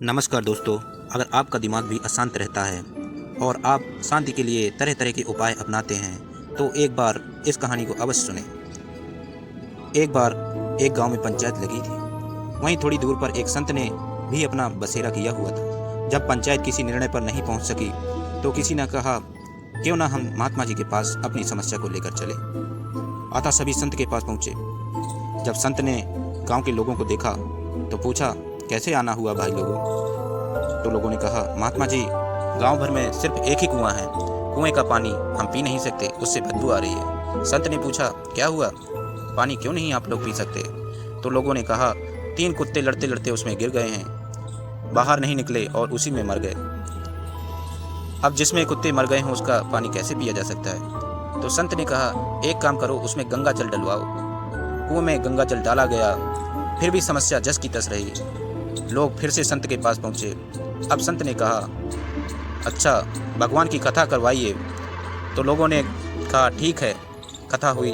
नमस्कार दोस्तों। अगर आपका दिमाग भी अशांत रहता है और आप शांति के लिए तरह तरह के उपाय अपनाते हैं तो एक बार इस कहानी को अवश्य सुनें। एक बार एक गांव में पंचायत लगी थी। वहीं थोड़ी दूर पर एक संत ने भी अपना बसेरा किया हुआ था। जब पंचायत किसी निर्णय पर नहीं पहुंच सकी तो किसी ने कहा, क्यों ना हम महात्मा जी के पास अपनी समस्या को लेकर चले। अतः सभी संत के पास पहुंचे। जब संत ने गांव के लोगों को देखा तो पूछा, कैसे आना हुआ भाई लोगों। तो लोगों ने कहा, महात्मा जी, गांव भर में सिर्फ एक ही कुआं है। कुएं का पानी हम पी नहीं सकते, उससे बदबू आ रही है। संत ने पूछा, क्या हुआ, पानी क्यों नहीं आप लोग पी सकते। तो लोगों ने कहा, 3 कुत्ते लड़ते लड़ते उसमें गिर गए हैं, बाहर नहीं निकले और उसी में मर गए। अब जिसमें कुत्ते मर गए हों उसका पानी कैसे पिया जा सकता है। तो संत ने कहा, एक काम करो, उसमें गंगा जल डलवाओ। कुएं में गंगा जल डाला गया, फिर भी समस्या जस की तस रही। लोग फिर से संत के पास पहुंचे। अब संत ने कहा, अच्छा, भगवान की कथा करवाइए। तो लोगों ने कहा, ठीक है। कथा हुई,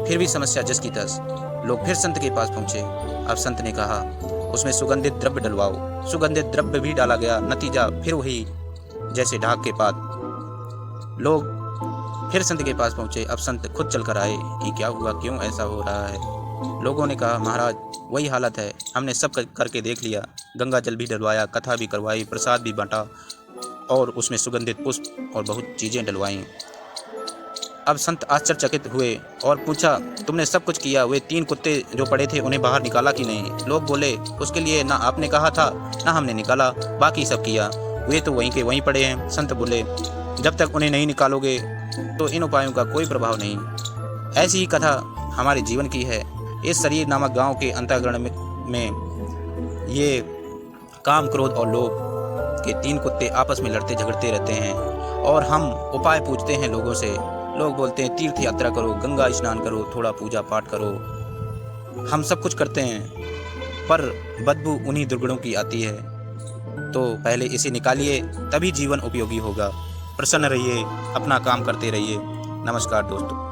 फिर भी समस्या जस की तस। लोग फिर संत के पास पहुंचे। अब संत ने कहा, उसमें सुगंधित द्रव्य डलवाओ। सुगंधित द्रव्य भी डाला गया, नतीजा फिर वही, जैसे ढाक के पात। लोग फिर संत के पास पहुंचे। अब संत खुद चल कर आए कि क्या हुआ, क्यों ऐसा हो रहा है। लोगों ने कहा, महाराज, वही हालत है, हमने सब करके देख लिया, गंगा जल भी डलवाया, कथा भी करवाई, प्रसाद भी बांटा और उसमें सुगंधित पुष्प और बहुत चीज़ें डलवाईं। अब संत आश्चर्यचकित हुए और पूछा, तुमने सब कुछ किया, वे 3 कुत्ते जो पड़े थे उन्हें बाहर निकाला कि नहीं। लोग बोले, उसके लिए ना आपने कहा था ना हमने निकाला, बाकी सब किया, वे तो वहीं के वहीं पड़े हैं। संत बोले, जब तक उन्हें नहीं निकालोगे तो इन उपायों का कोई प्रभाव नहीं। ऐसी ही कथा हमारे जीवन की है। इस शरीर नामक गांव के अंतःकरण में ये काम, क्रोध और लोभ के 3 कुत्ते आपस में लड़ते झगड़ते रहते हैं और हम उपाय पूछते हैं लोगों से। लोग बोलते हैं, तीर्थ यात्रा करो, गंगा स्नान करो, थोड़ा पूजा पाठ करो। हम सब कुछ करते हैं पर बदबू उन्हीं दुर्गुणों की आती है। तो पहले इसे निकालिए, तभी जीवन उपयोगी होगा। प्रसन्न रहिए, अपना काम करते रहिए। नमस्कार दोस्तों।